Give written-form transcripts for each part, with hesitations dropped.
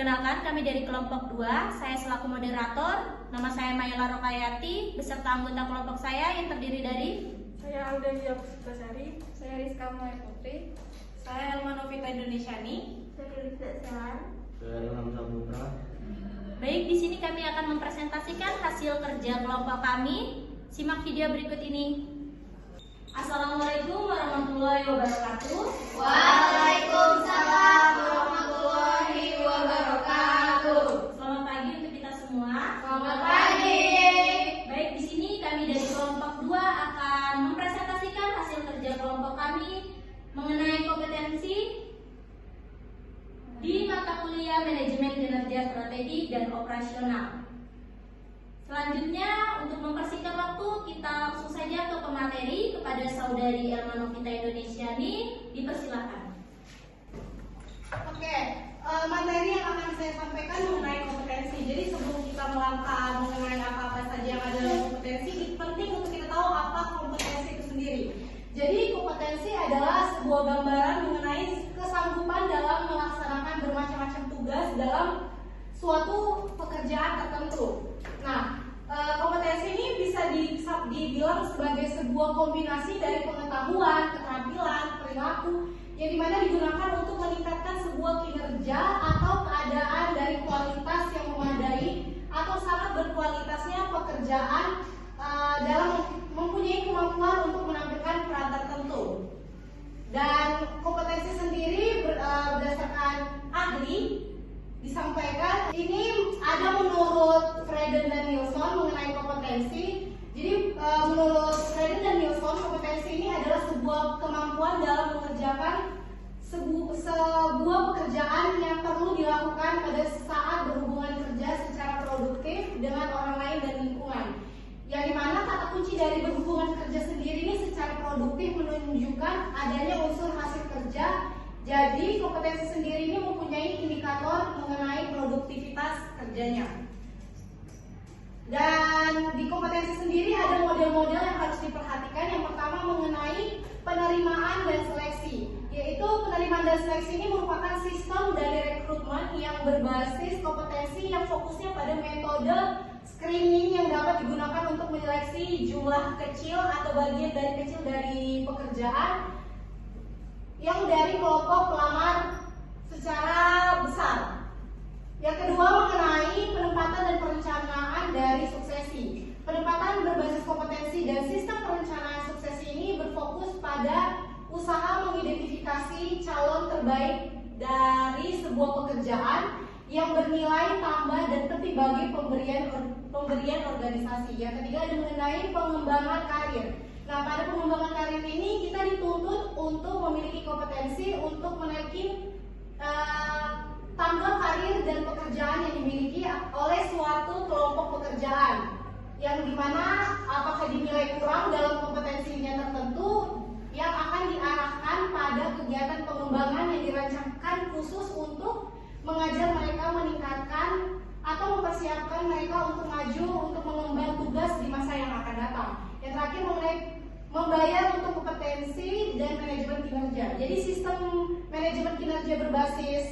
Perkenalkan, kami dari kelompok 2, saya selaku moderator. Nama saya Mayla Rokayati, beserta anggota kelompok saya yang terdiri dari saya Alda Putasari, saya Rizka Maya Putri, saya Elma Novita Indonesiani, saya Rizka Selan, saya Ilham Saputra. Baik, di sini kami akan mempresentasikan hasil kerja kelompok kami. Simak video berikut ini. Assalamualaikum warahmatullahi wabarakatuh. Waalaikumsalam warahmatullahi wabarakatuh. Selamat pagi untuk kita semua. Selamat pagi. Baik, di sini kami dari kelompok 2 akan mempresentasikan hasil kerja kelompok kami mengenai kompetensi di mata kuliah Manajemen Kinerja Strategik dan Operasional. Selanjutnya, untuk mempersingkat waktu, kita langsung saja ke pemateri kepada saudari Elma Novita Indonesiani. Dipersilakan. Oke, materi yang akan saya sampaikan mengenai kompetensi. Jadi sebelum kita melangkah mengenai apa-apa saja yang ada dalam kompetensi, penting untuk kita tahu apa kompetensi itu sendiri. Jadi kompetensi adalah sebuah gambaran mengenai kesanggupan dalam melaksanakan bermacam-macam tugas dalam suatu pekerjaan tertentu. Nah, kompetensi ini bisa dibilang sebagai sebuah kombinasi dari pengetahuan, keterampilan, perilaku yang dimana digunakan untuk meningkatkan sebuah kinerja atau keadaan dari kualitas yang memadai atau sangat berkualitasnya pekerjaan dalam mempunyai kemampuan untuk menampilkan peran tertentu. Dan kompetensi sendiri berdasarkan ahli disampaikan ini ada menurut Frieden dan Nilsson mengenai kompetensi. Jadi menurut Frieden dan Nilsson, kompetensi ini adalah sebuah kemampuan dalam mengerjakan sebuah pekerjaan yang perlu dilakukan pada saat berhubungan kerja secara produktif dengan orang lain dan lingkungan. Yang dimana kata kunci dari berhubungan kerja sendiri ini secara produktif menunjukkan adanya unsur hasil kerja. Jadi kompetensi sendiri ini mempunyai indikator mengenai produktivitas kerjanya. Dan di kompetensi sendiri ada model-model yang harus diperhatikan. Yang pertama mengenai penerimaan dan seleksi, yaitu penerimaan dan seleksi ini merupakan sistem dari rekrutmen yang berbasis kompetensi yang fokusnya pada metode screening yang dapat digunakan untuk menyeleksi jumlah kecil atau bagian dari kecil dari pekerjaan yang dari kelompok pelamar secara besar. Yang kedua mengenai penempatan dan perencanaan dari suksesi. Penempatan berbasis kompetensi dan sistem perencanaan suksesi ini berfokus pada usaha mengidentifikasi calon terbaik dari sebuah pekerjaan yang bernilai tambah dan penting bagi pemberian organisasi. Yang ketiga ada mengenai pengembangan karir. Nah, pada pengembangan karir ini kita dituntut untuk memiliki kompetensi untuk menaiki tangga karir dan pekerjaan yang dimiliki oleh suatu kelompok pekerjaan, yang dimana apakah dinilai kurang dalam kompetensinya tertentu yang akan diarahkan pada kegiatan pengembangan yang dirancangkan khusus untuk mengajar mereka meningkatkan atau mempersiapkan mereka untuk maju untuk mengemban tugas di masa yang akan datang. Yang terakhir mengenai membayar untuk kompetensi dan manajemen kinerja. Jadi sistem manajemen kinerja berbasis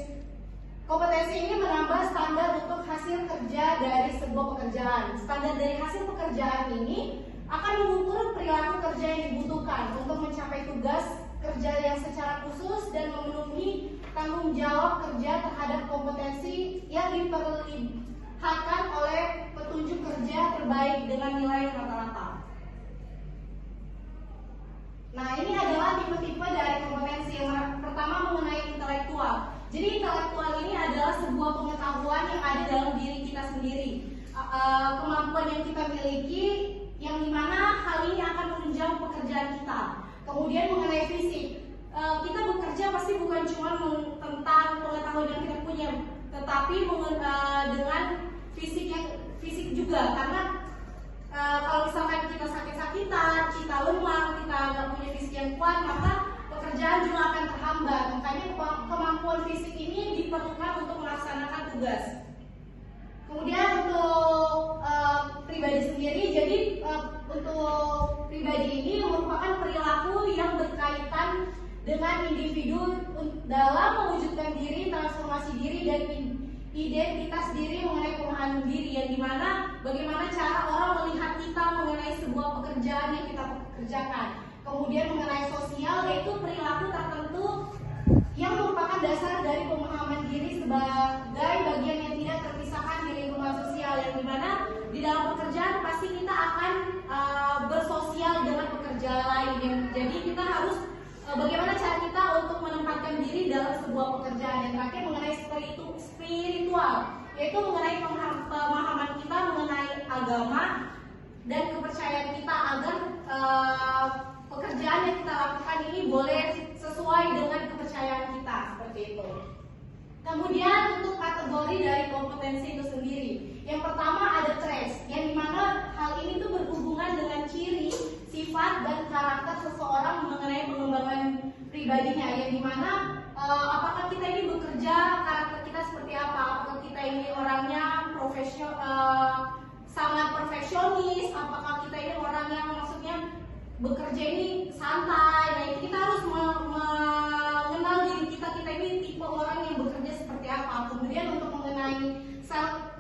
kompetensi ini menambah standar untuk hasil kerja dari sebuah pekerjaan. Standar dari hasil pekerjaan ini akan mengukur perilaku kerja yang dibutuhkan untuk mencapai tugas kerja yang secara khusus dan memenuhi tanggung jawab kerja terhadap kompetensi yang diperlihatkan oleh petunjuk kerja terbaik dengan nilai rata-rata. Nah, ini adalah tipe-tipe dari kompetensi. Yang pertama mengenai intelektual. Jadi intelektual ini adalah sebuah pengetahuan yang ada dalam diri kita sendiri, kemampuan yang kita miliki, yang dimana hal ini akan menunjang pekerjaan kita. Kemudian mengenai fisik, kita bekerja pasti bukan cuma tentang pengetahuan yang kita punya, tetapi dengan fisik juga. Karena kalau misalkan kita sakit-sakitan, kita lemah, kita nggak punya fisik yang kuat, maka pekerjaan juga akan terhambat. Makanya kemampuan fisik ini diperlukan untuk melaksanakan tugas. Kemudian untuk pribadi sendiri, jadi untuk pribadi ini merupakan perilaku yang dengan individu dalam mewujudkan diri, transformasi diri dan identitas diri mengenai pemahaman diri, yang dimana bagaimana cara orang melihat kita mengenai sebuah pekerjaan yang kita kerjakan. Kemudian mengenai sosial, yaitu perilaku tertentu yang merupakan dasar dari pemahaman diri sebagai bagian yang tidak terpisahkan di lingkungan sosial, yang dimana di dalam pekerjaan pasti kita akan bersosial dengan pekerja lain. Jadi kita harus bagaimana cara kita untuk menempatkan diri dalam sebuah pekerjaan. Yang terakhir mengenai spiritual, yaitu mengenai pemahaman kita mengenai agama dan kepercayaan kita agar pekerjaan yang kita lakukan ini boleh sesuai dengan kepercayaan kita, seperti itu. Kemudian untuk kategori dari kompetensi itu sendiri, yang pertama ada traits, yang dimana hal ini tuh berhubungan dengan ciri, sifat dan karakter seseorang mengenai pengembangan pribadinya, yang dimana apakah kita ini bekerja, karakter kita seperti apa, apakah kita ini orangnya sangat perfeksionis, apakah kita ini orang yang maksudnya bekerja ini santai. Nah, itu kita harus mengenal diri kita ini tipe orang yang bekerja seperti apa. Kemudian untuk mengenai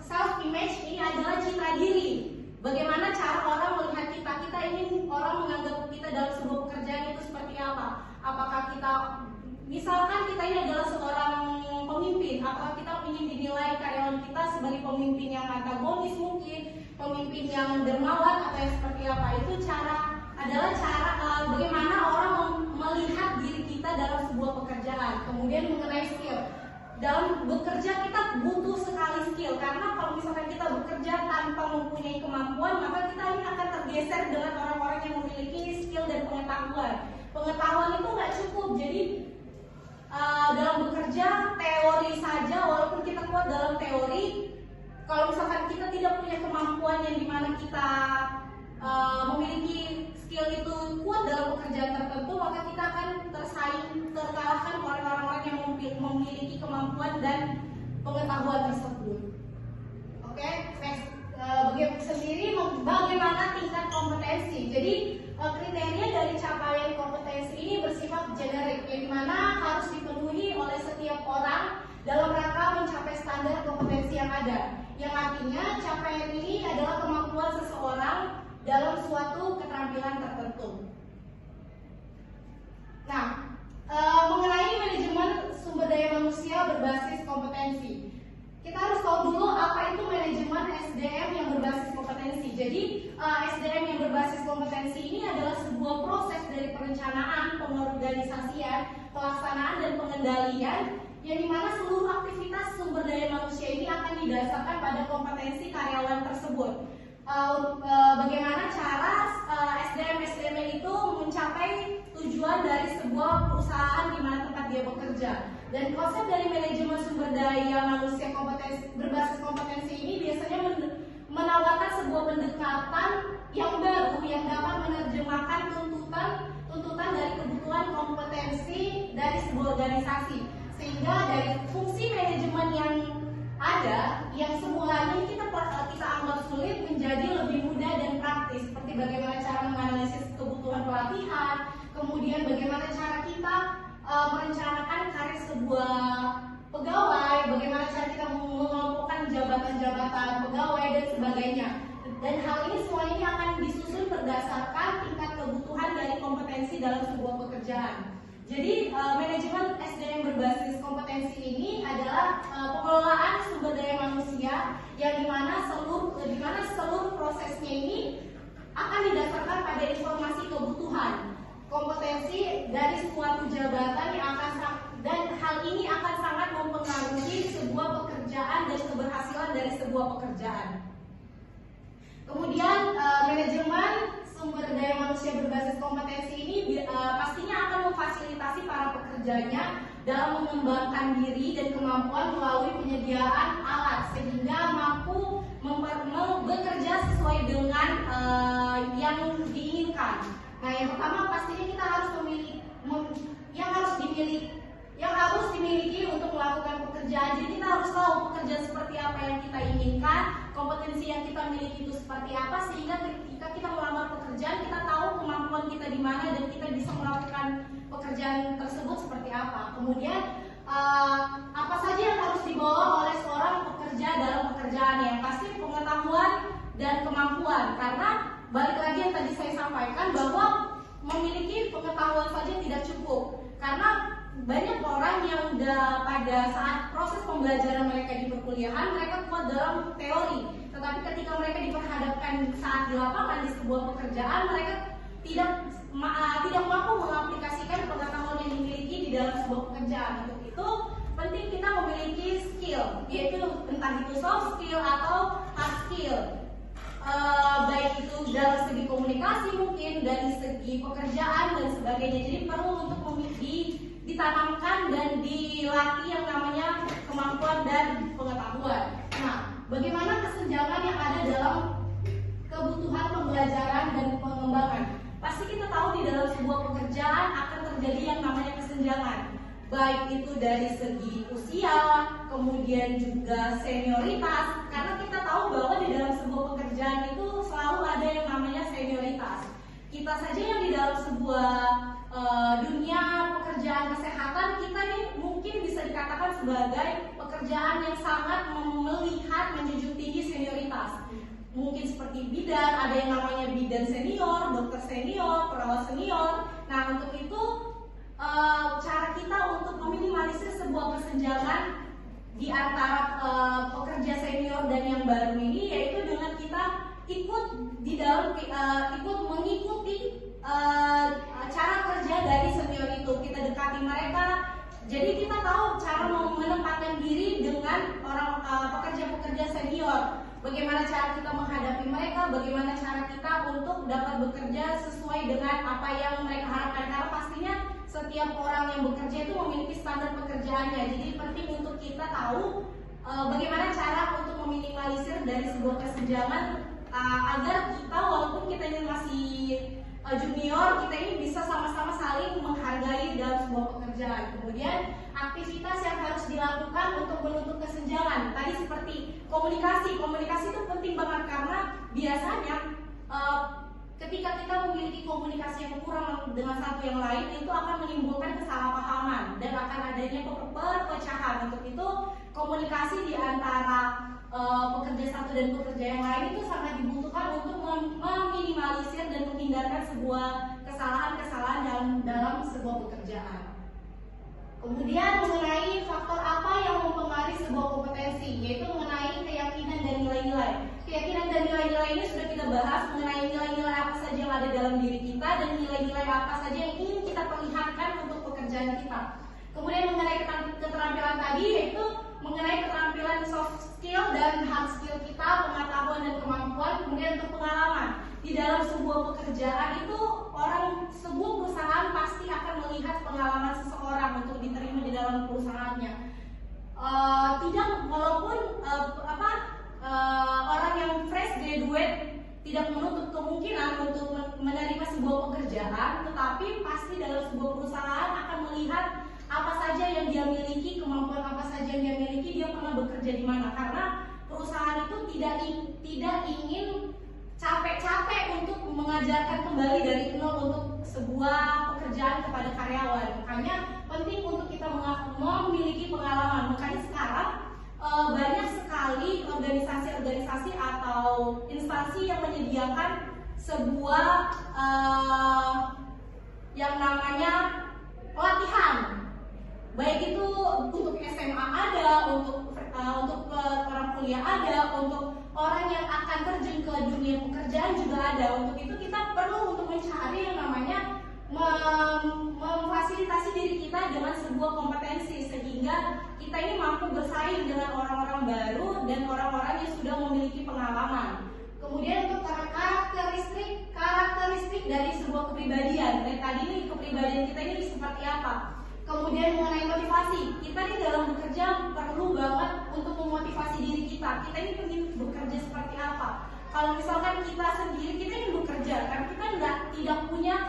self image, ini adalah citra diri. Bagaimana cara orang melihat kita ini orang menganggap kita dalam sebuah pekerjaan itu seperti apa? Apakah kita, misalkan kita ini adalah seorang pemimpin, apakah kita ingin dinilai karyawan kita sebagai pemimpin yang antagonis mungkin, pemimpin yang dermawan atau yang seperti apa? Itu adalah cara bagaimana orang melihat diri kita dalam sebuah pekerjaan. Kemudian mengenai skill, dalam bekerja kita butuh sekali skill, karena kalau misalkan kita bekerja tanpa mempunyai kemampuan, maka kita ini akan tergeser dengan orang-orang yang memiliki skill dan pengetahuan. Pengetahuan itu nggak cukup, jadi dalam bekerja teori saja, walaupun kita kuat dalam teori, kalau misalkan kita tidak punya kemampuan yang dimana kita memiliki skill itu kuat dalam pekerjaan tertentu, maka kita akan terkalahkan oleh orang-orang yang memiliki kemampuan dan pengetahuan tersebut. Oke, next. Bagaimana tingkat kompetensi? Jadi kriteria dari capaian kompetensi ini bersifat generik, yang dimana harus dipenuhi oleh setiap orang dalam rangka mencapai standar kompetensi yang ada. Yang artinya capaian ini adalah kemampuan seseorang dalam suatu keterampilan tertentu. Nah, mengenai manajemen sumber daya manusia berbasis kompetensi, kita harus tahu dulu apa itu manajemen SDM yang berbasis kompetensi. Jadi SDM yang berbasis kompetensi ini adalah sebuah proses dari perencanaan, pengorganisasian, pelaksanaan dan pengendalian, yang dimana seluruh aktivitas sumber daya manusia ini akan didasarkan pada kompetensi karyawan tersebut. Bagaimana cara SDM itu mencapai tujuan dari sebuah perusahaan di mana tempat dia bekerja. Dan konsep dari manajemen sumber daya manusia berbasis kompetensi ini biasanya menawarkan sebuah pendekatan yang baru yang dapat menerjemahkan tuntutan dari kebutuhan kompetensi dari sebuah organisasi, sehingga dari fungsi manajemen yang ada, yang semulanya kita anggap sulit, menjadi lebih mudah dan praktis, seperti bagaimana cara menganalisis kebutuhan pelatihan, kemudian bagaimana cara kita merencanakan karir sebuah pegawai, bagaimana cara kita mengelompokkan jabatan-jabatan pegawai dan sebagainya. Dan hal ini semua ini akan disusun berdasarkan tingkat kebutuhan dari kompetensi dalam sebuah pekerjaan. Jadi manajemen SDM berbasis kompetensi ini adalah pengelolaan sumber daya manusia yang dimana seluruh prosesnya ini akan didasarkan pada informasi kebutuhan kompetensi dari suatu jabatan yang dan hal ini akan sangat mempengaruhi sebuah pekerjaan dan keberhasilan dari sebuah pekerjaan. Kemudian manajemen sumber daya manusia berbasis kompetensi ini pastinya akan memfasilitasi para pekerjanya dalam mengembangkan diri dan kemampuan melalui penyediaan alat sehingga mampu bekerja sesuai dengan yang diinginkan. Nah, yang pertama pastinya kita harus dimiliki untuk melakukan pekerjaan. Jadi kita harus tahu pekerjaan seperti apa yang kita inginkan, kompetensi yang kita miliki itu seperti apa, sehingga ketika kita melamar pekerjaan kita tahu kemampuan kita di mana dan kita bisa melakukan pekerjaan tersebut seperti apa. Kemudian apa saja yang harus dibawa oleh seorang pekerja dalam pekerjaannya. Yang pasti pengetahuan dan kemampuan, karena balik lagi yang tadi saya sampaikan bahwa memiliki pengetahuan saja tidak cukup, karena banyak orang yang udah pada saat proses pembelajaran mereka di perkuliahan mereka kuat dalam teori, tetapi ketika mereka diperhadapkan saat di lapangan di sebuah pekerjaan mereka tidak mampu mengaplikasikan pengetahuan yang dimiliki di dalam sebuah pekerjaan. Untuk itu penting kita memiliki skill, yaitu entah itu soft skill atau hard skill. Baik itu dalam segi komunikasi, mungkin dari segi pekerjaan dan sebagainya. Jadi perlu untuk ditanamkan dan dilatih yang namanya kemampuan dan pengetahuan. Nah, bagaimana kesenjangan yang ada dalam kebutuhan pembelajaran dan pengembangan? Pasti kita tahu di dalam sebuah pekerjaan akan terjadi yang namanya kesenjangan, baik itu dari segi usia, kemudian juga senioritas, karena kita tahu bahwa di dalam sebuah pekerjaan itu selalu ada yang namanya senioritas. Kita saja yang di dalam sebuah dunia pekerjaan kesehatan, kita ini mungkin bisa dikatakan sebagai pekerjaan yang sangat melihat menjunjung tinggi senioritas. Mungkin seperti bidan, ada yang namanya bidan senior, dokter senior, perawat senior. Nah, untuk itu cara kita untuk meminimalisir sebuah kesenjangan di antara pekerja senior dan yang baru ini, yaitu dengan kita ikut di dalam ikut mengikuti cara kerja dari senior itu. Kita dekati mereka, jadi kita tahu cara menempatkan diri dengan orang pekerja-pekerja senior. Bagaimana cara kita menghadapi mereka, bagaimana cara kita untuk dapat bekerja sesuai dengan apa yang mereka harapkan. Karena pastinya setiap orang yang bekerja itu memiliki standar pekerjaannya. Jadi penting untuk kita tahu bagaimana cara untuk meminimalisir dari sebuah kesenjangan agar kita, walaupun kita ini masih junior, kita ini bisa sama-sama saling menghargai dalam sebuah pekerjaan. Kemudian aktivitas yang harus dilakukan untuk menutup kesenjangan. Tadi seperti komunikasi itu penting banget, karena biasanya ketika kita memiliki komunikasi yang kurang dengan satu yang lain, itu akan menimbulkan kesalahpahaman dan akan adanya perpecahan. Untuk itu komunikasi di antara pekerja satu dan pekerja yang lain itu sangat dibutuhkan untuk meminimalisir dan menghindarkan sebuah kesalahan-kesalahan dalam sebuah pekerjaan. Kemudian mengenai faktor apa yang mempengaruhi sebuah kompetensi, yaitu mengenai keyakinan dan nilai-nilai. Keyakinan dan nilai-nilai ini sudah kita bahas, mengenai nilai-nilai apa saja yang ada dalam diri kita dan nilai-nilai apa saja yang ingin kita perlihatkan untuk pekerjaan kita. Kemudian mengenai keterampilan tadi, yaitu mengenai keterampilan soft skill dan hard skill kita, pengetahuan dan kemampuan. Kemudian untuk pengalaman di dalam sebuah pekerjaan itu, sebuah perusahaan pasti akan melihat pengalaman seseorang untuk diterima di dalam perusahaannya. Tidak, walaupun orang yang fresh graduate tidak menutup kemungkinan untuk menerima sebuah pekerjaan, tetapi pasti dalam sebuah perusahaan akan melihat apa saja yang dia miliki, kemampuan apa saja yang dia miliki, dia pernah bekerja di mana. Karena perusahaan itu tidak ingin capek-capek untuk mengajarkan kembali dari nol untuk sebuah pekerjaan kepada karyawan. Makanya penting untuk kita memiliki pengalaman. Makanya sekarang banyak sekali organisasi-organisasi atau instansi yang menyediakan sebuah yang namanya pelatihan. Baik itu untuk SMA ada, untuk orang kuliah ada, untuk orang yang akan terjun ke dunia pekerjaan juga ada. Untuk itu kita perlu untuk mencari yang namanya memfasilitasi diri kita dengan sebuah kompetensi, sehingga kita ini mampu bersaing dengan orang-orang baru dan orang-orang yang sudah memiliki pengalaman. Kemudian untuk karakteristik dari sebuah kepribadian. Dari tadi nih, kepribadian kita ini seperti apa? Kemudian mengenai motivasi, kita ini dalam bekerja perlu banget untuk memotivasi diri kita. Kita ini ingin bekerja seperti apa? Kalau misalkan kita sendiri, kita ingin bekerja, karena kita tidak punya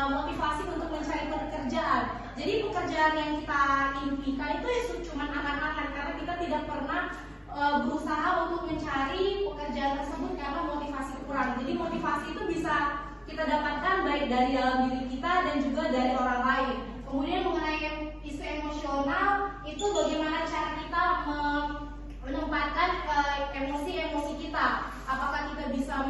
motivasi untuk mencari pekerjaan. Jadi pekerjaan yang kita impikan itu ya cuma angan-angan, karena kita tidak pernah berusaha untuk mencari pekerjaan tersebut karena motivasi kurang. Jadi motivasi itu bisa kita dapatkan baik dari dalam diri kita dan juga dari orang lain. Kemudian mengenai isu emosional emosional itu bagaimana cara kita menempatkan emosi-emosi kita. Apakah kita bisa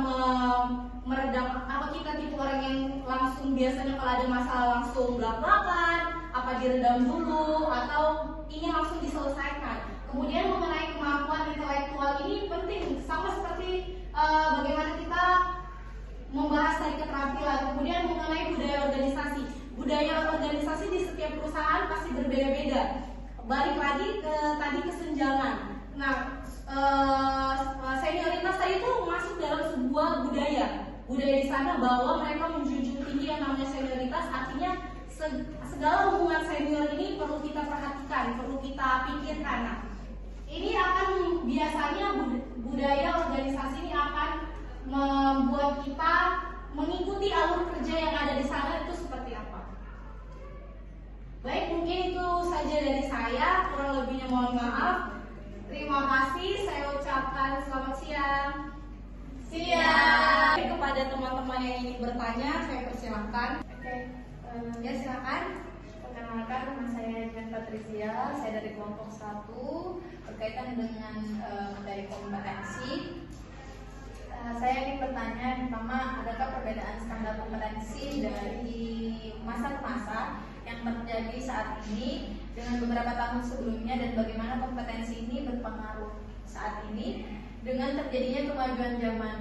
meredam, apa kita tipe orang yang langsung biasanya kalau ada masalah langsung belak-belakan, apa diredam dulu atau ini langsung diselesaikan. Kemudian mengenai kemampuan intelektual ini penting, sama seperti bagaimana kita membahas tadi keterampilan. Kemudian mengenai budaya organisasi. Budaya organisasi di setiap perusahaan pasti berbeda-beda. Balik lagi ke tadi kesenjangan. Nah, senioritas tadi itu masuk dalam sebuah budaya. Budaya di sana bahwa mereka menjunjung tinggi yang namanya senioritas, artinya segala hubungan senior ini perlu kita perhatikan, perlu kita pikirkan. Nah, ini akan biasanya budaya organisasi ini akan membuat kita mengikuti alur kerja yang ada di sana itu seperti apa. Baik, mungkin itu saja dari saya, kurang lebihnya mohon maaf. Terima kasih, saya ucapkan selamat siang. Siang. Kepada teman-teman yang ingin bertanya, saya persilahkan. Ya, silakan. Perkenalkan, nama saya Jen Patricia, saya dari kelompok 1 berkaitan dengan materi kompetensi. Saya ingin bertanya, pertama, adakah perbedaan standar kompetensi dari masa ke masa yang terjadi saat ini dengan beberapa tahun sebelumnya, dan bagaimana kompetensi ini berpengaruh saat ini dengan terjadinya kemajuan zaman,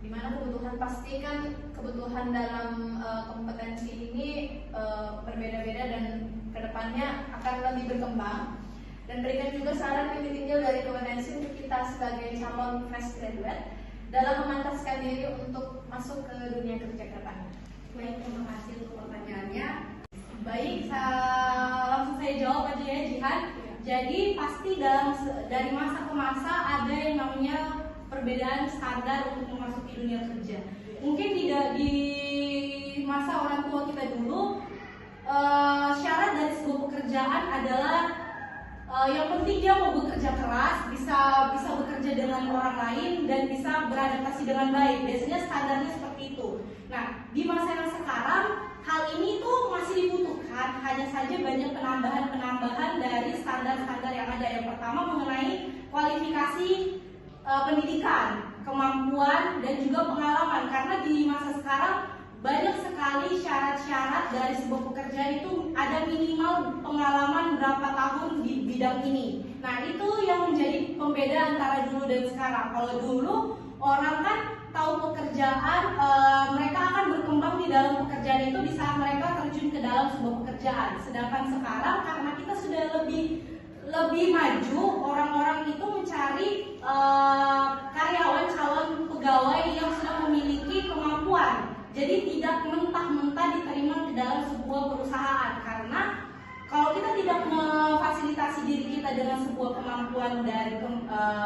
di mana kebutuhan pasti kan kebutuhan dalam kompetensi ini berbeda-beda dan kedepannya akan lebih berkembang. Dan berikan juga saran yang ditinjau dari kompetensi untuk kita sebagai calon fresh graduate dalam memantaskan diri untuk masuk ke dunia kerja ke depannya. Baik, terima kasih untuk pertanyaannya. Baik, langsung saya jawab aja ya, Jihan. Jadi pasti dari masa ke masa ada yang namanya perbedaan standar untuk memasuki dunia kerja. Mungkin tidak di masa orang tua kita dulu, syarat dari sebuah pekerjaan adalah yang penting dia mau bekerja keras, bisa bekerja dengan orang lain dan bisa beradaptasi dengan baik. Biasanya standarnya seperti itu. Nah, di masa yang sekarang hal ini tuh masih dibutuhkan, hanya saja banyak penambahan dari standar-standar yang ada. Yang pertama mengenai kualifikasi pendidikan, kemampuan dan juga pengalaman. Karena di masa sekarang banyak sekali syarat-syarat dari sebuah pekerjaan itu ada minimal pengalaman berapa tahun di bidang ini. Nah, itu yang menjadi pembeda antara dulu dan sekarang. Kalau dulu orang kan tahu pekerjaan, mereka akan berkembang di dalam pekerjaan itu di saat mereka terjun ke dalam sebuah pekerjaan. Sedangkan sekarang karena kita sudah lebih maju, orang-orang itu mencari karyawan calon pegawai yang sudah memiliki kemampuan. Jadi tidak mentah-mentah diterima ke dalam sebuah perusahaan, karena kalau kita tidak memfasilitasi diri kita dengan sebuah kemampuan dan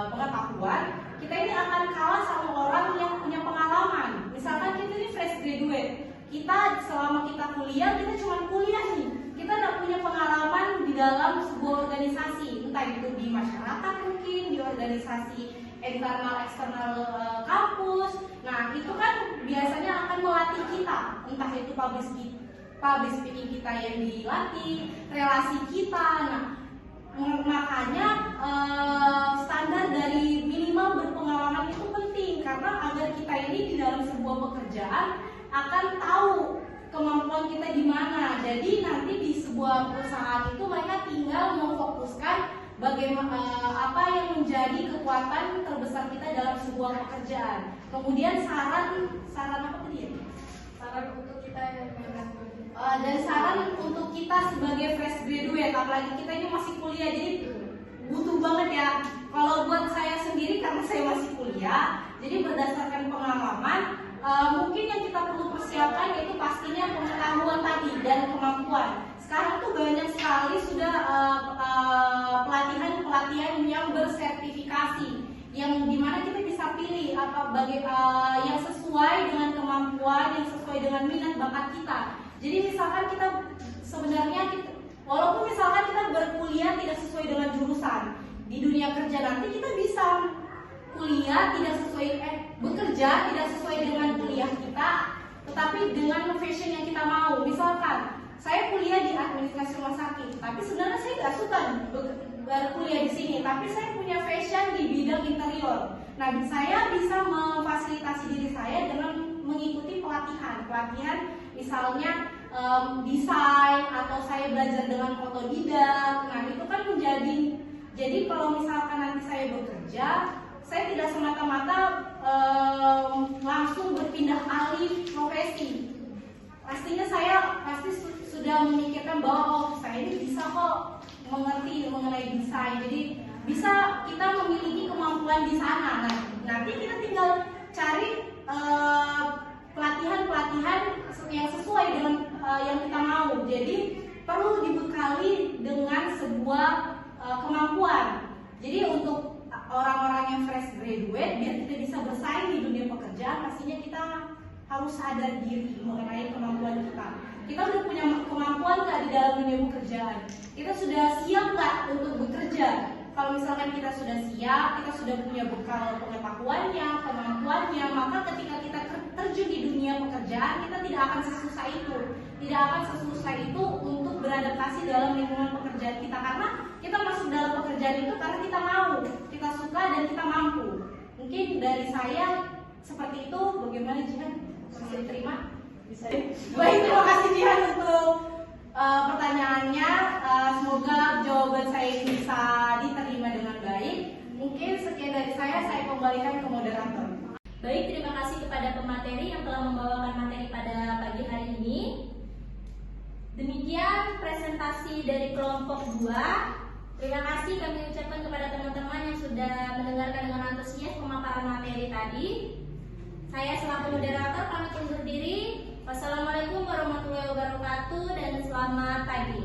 pengetahuan, kita ini akan kalah sama orang yang punya pengalaman. Misalkan kita ini fresh graduate, kita selama kita kuliah, kita cuma kuliah nih, kita tidak punya pengalaman di dalam sebuah organisasi, entah itu di masyarakat mungkin, di organisasi internal eksternal kampus. Nah, itu kan biasanya akan melatih kita, entah itu public speaking kita yang dilatih, relasi kita. Nah, makanya standar dari minimal berpengalaman itu penting, karena agar kita ini di dalam sebuah pekerjaan akan tahu kemampuan kita di mana. Jadi nanti di sebuah perusahaan itu mereka tinggal memfokuskan bagaimana apa yang menjadi kekuatan terbesar kita dalam sebuah pekerjaan. Kemudian saran apa tadi ya? Saran untuk kita yang dan saran untuk kita sebagai fresh graduate, apalagi kita ini masih kuliah, jadi butuh banget ya. Kalau buat saya sendiri karena saya masih kuliah, jadi berdasarkan pengalaman, mungkin yang kita perlu persiapkan yaitu pastinya pengetahuan tadi dan kemampuan. Sekarang tuh banyak sekali sudah pelatihan yang bersertifikasi, yang dimana kita bisa pilih yang sesuai dengan kemampuan, yang sesuai dengan minat bakat kita. Jadi misalkan kita walaupun misalkan kita berkuliah tidak sesuai dengan jurusan, di dunia kerja nanti kita bisa kuliah bekerja tidak sesuai dengan kuliah kita, tetapi dengan passion yang kita mau. Misalkan saya kuliah di administrasi rumah sakit, tapi sebenarnya saya nggak suka berkuliah di sini, tapi saya punya passion di bidang interior. Nah, saya bisa memfasilitasi diri saya dengan mengikuti pelatihan misalnya desain, atau saya belajar dengan otodidak. Nah, itu kan jadi kalau misalkan nanti saya bekerja, saya tidak semata-mata langsung berpindah alih profesi. Pastinya saya sudah memikirkan bahwa saya ini bisa kok mengerti mengenai desain. Jadi bisa kita memiliki kemampuan di sana. Nah, nanti kita tinggal cari pelatihan yang sesuai dengan yang kita mau. Jadi perlu dibekali dengan sebuah kemampuan. Jadi untuk orang-orang yang fresh graduate, biar kita bisa bersaing di dunia pekerjaan, pastinya kita harus sadar diri mengenai kemampuan kita. Kita udah punya kemampuan nggak di dalam dunia pekerjaan? Kita sudah siap nggak untuk bekerja? Kalau misalkan kita sudah siap, kita sudah punya bekal pengetahuannya, kemampuannya, maka ketika kita terjun di dunia pekerjaan, kita tidak akan sesusah itu. Tidak akan sesusah itu untuk beradaptasi dalam lingkungan pekerjaan kita, karena kita masuk dalam pekerjaan itu karena kita mau, kita suka dan kita mampu. Mungkin dari saya seperti itu. Bagaimana Jihan? Bisa diterima? Bisa. Baik, terima kasih Jihan untuk pertanyaannya. Semoga jawaban saya ini bisa diterima dengan baik. Mungkin sekian dari saya kembalikan ke moderator. Baik, terima kasih kepada pemateri yang telah membawakan materi pada pagi hari ini. Demikian presentasi dari kelompok 2. Terima kasih kami ucapkan kepada teman-teman yang sudah mendengarkan dengan antusias pemaparan materi tadi. Saya selaku moderator pamit undur diri. Wassalamualaikum warahmatullahi wabarakatuh dan selamat pagi.